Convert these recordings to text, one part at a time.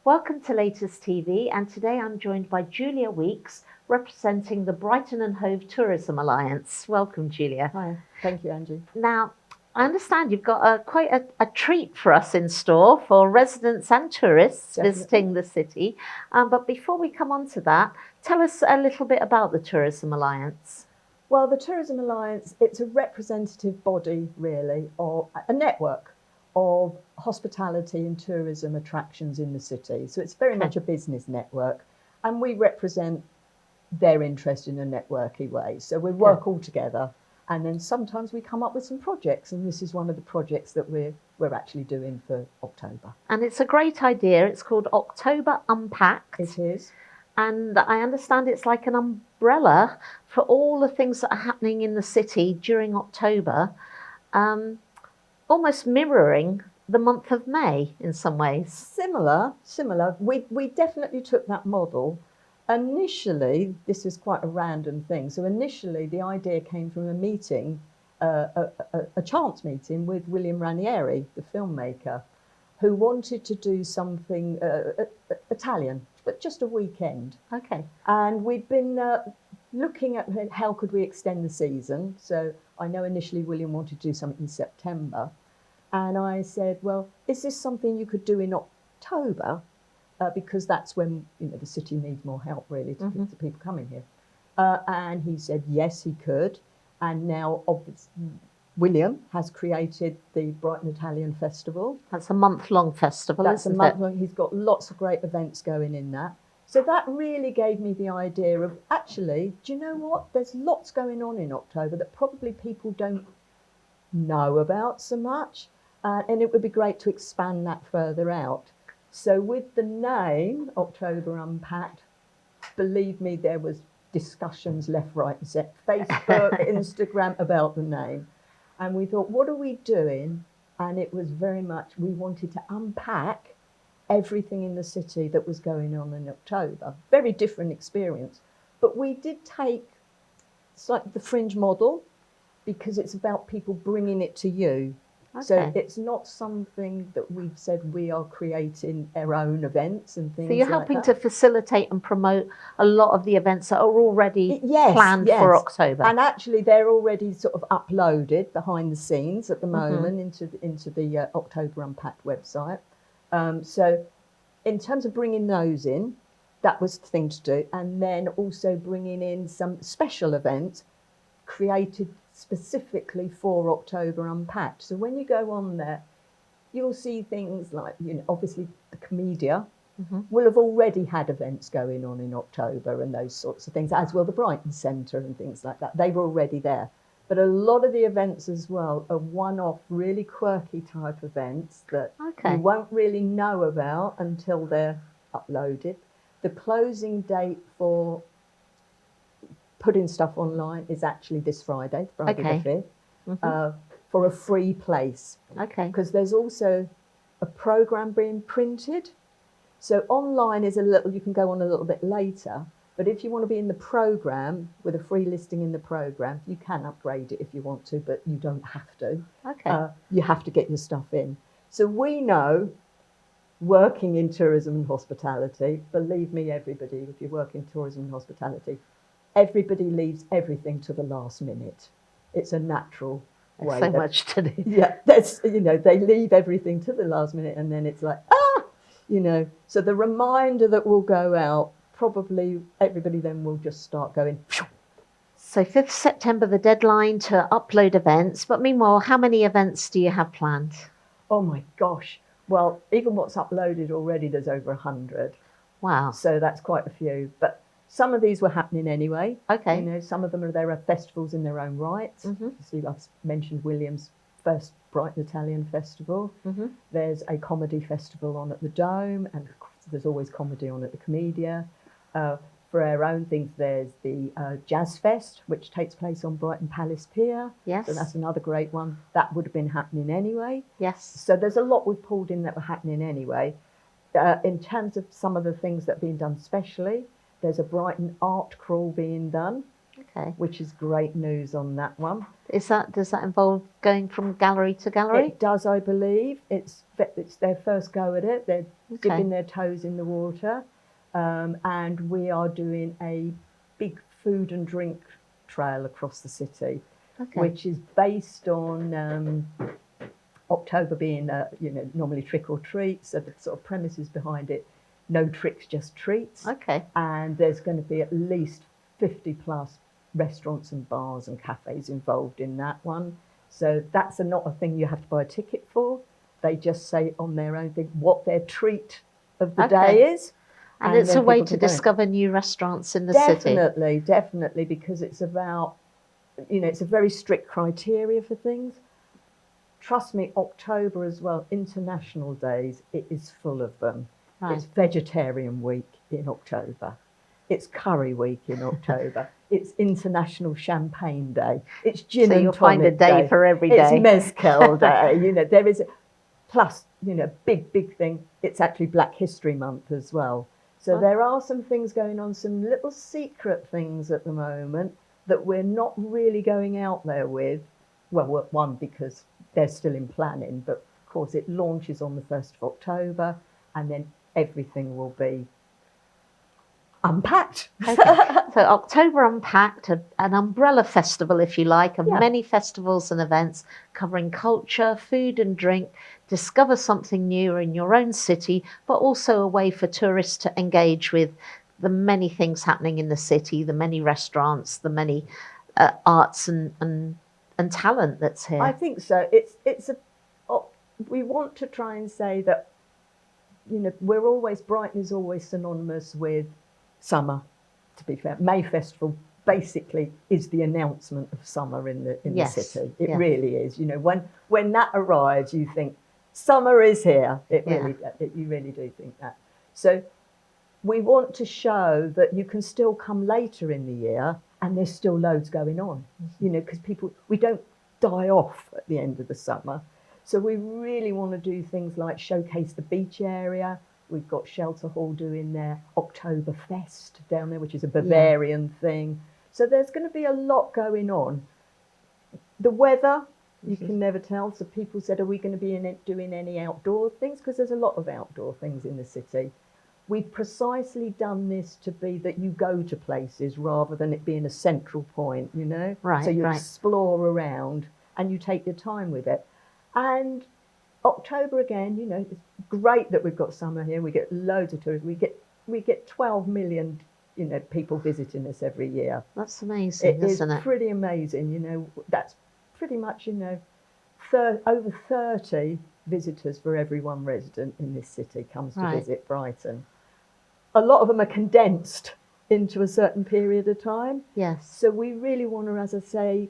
Welcome to Latest TV, and today I'm joined by Julia Weeks, representing the Brighton and Hove Tourism Alliance. Welcome, Julia. Hi, thank you, Angie. Now, I understand you've got quite a treat for us in store for residents and tourists visiting the city. But before we come on to that, tell us a little bit about the Tourism Alliance. Well, the Tourism Alliance, it's a representative body, really, or a network of hospitality and tourism attractions in the city. So it's very much a business network, and we represent their interest in a networky way. So we work all together, and then sometimes we come up with some projects, and this is one of the projects that we're actually doing for October. And it's a great idea. It's called October Unpacked. It is. And I understand it's like an umbrella for all the things that are happening in the city during October, almost mirroring the month of May in some ways. Similar. We definitely took that model. Initially, this is quite a random thing. So initially, the idea came from a meeting, a chance meeting with William Ranieri, the filmmaker, who wanted to do something Italian, but just a weekend. Okay. And we'd been looking at how could we extend the season. So I know initially William wanted to do something in September. And I said, well, is this something you could do in October? Because that's when the city needs more help, really, to keep the people coming here. And he said, yes, he could. And now, obviously, William has created the Brighton Italian Festival. That's a month-long festival, That's isn't a month-long. He's got lots of great events going in that. So that really gave me the idea of, actually, do you know what? There's lots going on in October that probably people don't know about so much. And it would be great to expand that further out. So with the name, October Unpacked, believe me, there was discussions left, right and centre, Facebook, Instagram about the name. And we thought, what are we doing? And it was very much, we wanted to unpack everything in the city that was going on in October. Very different experience. But we did take the fringe model, because it's about people bringing it to you. Okay. So it's not something that we've said we are creating our own events and things like that. So you're helping to facilitate and promote a lot of the events that are already planned for October. And actually they're already sort of uploaded behind the scenes at the moment into the October Unpacked website. So in terms of bringing those in, that was the thing to do. And then also bringing in some special events created specifically for October Unpacked. So when you go on there, you'll see things like, obviously the Comedia will have already had events going on in October and those sorts of things, as will the Brighton Centre and things like that. They were already there. But a lot of the events as well are one-off, really quirky type events that you won't really know about until they're uploaded. The closing date for putting stuff online is actually this Friday the 5th, for a free place. Okay. Because there's also a programme being printed. So online is you can go on a little bit later, but if you want to be in the programme with a free listing in the programme, you can upgrade it if you want to, but you don't have to. Okay. You have to get your stuff in. So we know, working in tourism and hospitality, believe me, everybody, if you work in tourism and hospitality, everybody leaves everything to the last minute. It's a natural way. So much to do. Yeah, they leave everything to the last minute, and then it's like, So the reminder that will go out, probably everybody then will just start going. So 5th September, the deadline to upload events. But meanwhile, how many events do you have planned? Oh my gosh. Well, even what's uploaded already, there's over 100. Wow. So that's quite a few. But some of these were happening anyway. Okay. Some of them are festivals in their own right. So I've mentioned William's first Brighton Italian Festival. There's a comedy festival on at the Dome, and there's always comedy on at the Comedia. For our own things, there's the Jazz Fest, which takes place on Brighton Palace Pier. Yes. So that's another great one. That would have been happening anyway. Yes. So there's a lot we've pulled in that were happening anyway. In terms of some of the things that are being done specially, there's a Brighton art crawl being done. Okay. which is great news on that one. Does that involve going from gallery to gallery? It does, I believe. It's their first go at it. They're dipping their toes in the water. And we are doing a big food and drink trail across the city, which is based on October being, normally trick or treat. So the sort of premises behind it, no tricks, just treats. Okay. And there's going to be at least 50 plus restaurants and bars and cafes involved in that one. So that's not a thing you have to buy a ticket for. They just say on their own thing what their treat of the day is. And it's a way to discover new restaurants in the city. Definitely, because it's about, it's a very strict criteria for things. Trust me, October as well, international days, it is full of them. Right. It's vegetarian week in October. It's curry week in October. It's International Champagne Day. It's gin and tonic day. So you'll find a day for every day. It's mezcal day. There is, plus, big thing. It's actually Black History Month as well. So there are some things going on, some little secret things at the moment that we're not really going out there with. Well, one, because they're still in planning, but of course it launches on the 1st of October, and then everything will be unpacked. Okay. So October Unpacked, an umbrella festival, if you like, of many festivals and events covering culture, food and drink. Discover something new in your own city, but also a way for tourists to engage with the many things happening in the city, the many restaurants, the many arts and talent that's here. I think so. We want to try and say that, Brighton is always synonymous with summer, to be fair. May Festival basically is the announcement of summer in the city. It really is. When that arrives, you think summer is here. You really do think that. So we want to show that you can still come later in the year and there's still loads going on, because we don't die off at the end of the summer. So we really want to do things like showcase the beach area. We've got Shelter Hall doing their October Fest down there, which is a Bavarian thing. So there's going to be a lot going on. The weather, you can never tell. So people said, are we going to be doing any outdoor things? Because there's a lot of outdoor things in the city. We've precisely done this to be that you go to places rather than it being a central point, Right. So you explore around and you take your time with it. And October again, it's great that we've got summer here. We get loads of tourists. We get 12 million, people visiting us every year. That's amazing, isn't it? It's pretty amazing. That's pretty much, over 30 visitors for every one resident in this city comes to visit Brighton. A lot of them are condensed into a certain period of time. Yes. So we really want to, as I say,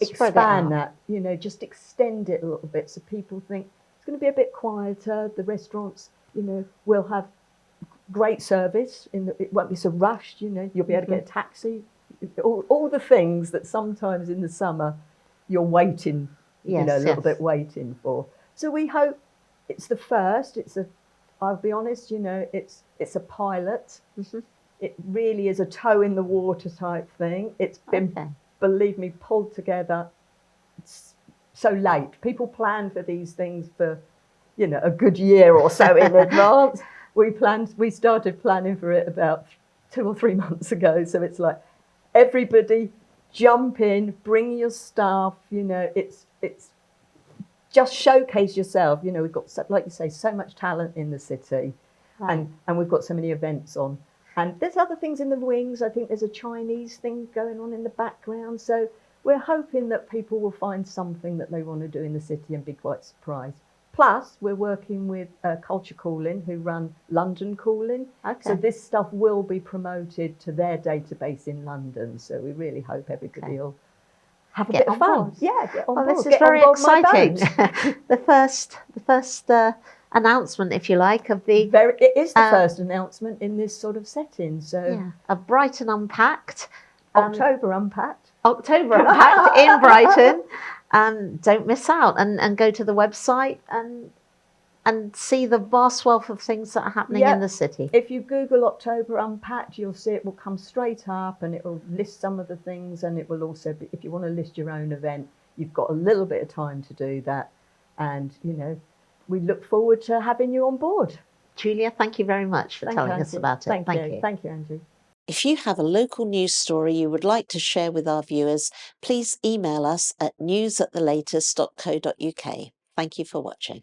expand that, just extend it a little bit so people think it's going to be a bit quieter. The restaurants, will have great service. It won't be so rushed, you'll be able to get a taxi. All the things that sometimes in the summer you're waiting, a little bit waiting for. So we hope it's the first. I'll be honest, it's a pilot. Mm-hmm. It really is a toe in the water type thing. It's been, believe me, pulled together so late. People plan for these things for, a good year or so in advance. We started planning for it about 2 or 3 months ago. So it's like, everybody jump in, bring your staff, it's just showcase yourself. We've got, like you say, so much talent in the city, and we've got so many events on. And there's other things in the wings. I think there's a Chinese thing going on in the background. So we're hoping that people will find something that they want to do in the city and be quite surprised. Plus, we're working with Culture Calling, who run London Calling. Okay. So this stuff will be promoted to their database in London. So we really hope everybody will have a bit of fun. Yeah, get on board. This is very exciting. The first announcement, if you like, of the... It is the first announcement in this sort of setting. So of Brighton Unpacked. October Unpacked. October Unpacked in Brighton. Don't miss out and go to the website and and see the vast wealth of things that are happening Yep. in the city. If you Google October Unpacked, you'll see it will come straight up, and it will list some of the things, and it will also be, if you want to list your own event, you've got a little bit of time to do that. And, you know, we look forward to having you on board. Julia, thank you very much for telling us about it. Thank you. Thank you, Andrew. If you have a local news story you would like to share with our viewers, please email us at news@thelatest.co.uk. Thank you for watching.